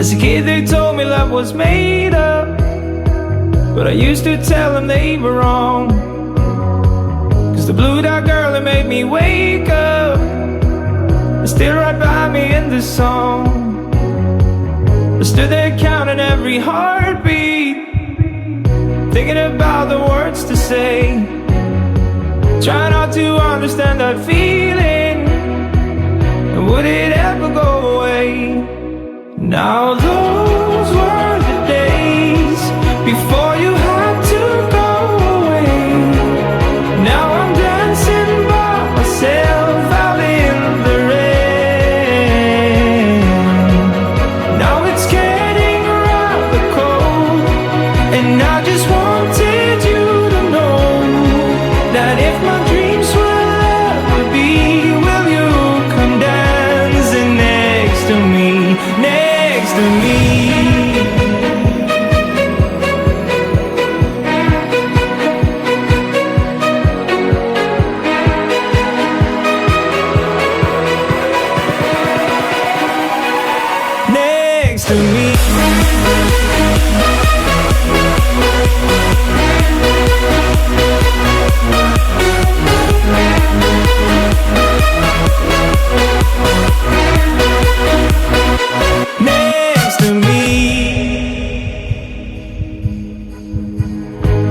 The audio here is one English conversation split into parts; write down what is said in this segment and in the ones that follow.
As a kid they told me love was made up, but I used to tell them they were wrong. Cause the blue-dot girl that made me wake up is still right by me in this song. I stood there counting every heartbeat, thinking about the words to say, trying not to understand that feeling, and would it ever go away? Now those were the days before you had to go away. Now I'm dancing by myself out in the rain. Now it's getting rather cold, and I just wanted you to know that if my dreams will ever be, will you come dancing next to me, next to me? Next to me. Next to me.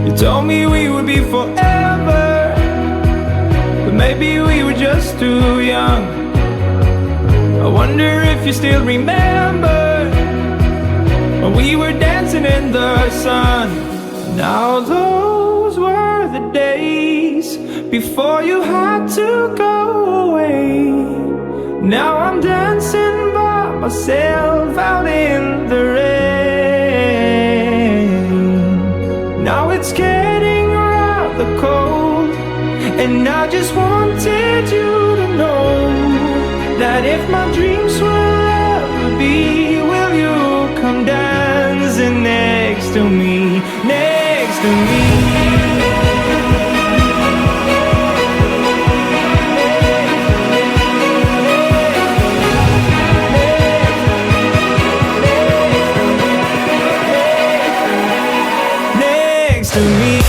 You told me we would be forever, but maybe we were just too young. I wonder if you still remember when we were dancing in the sun. Now those were the days before you had to go away. Now I'm dancing by myself out in the rain. Now it's getting rather cold, and I just wanted you to know that if my dreams will ever be, will you come dancing next to me, next to me? Next to me.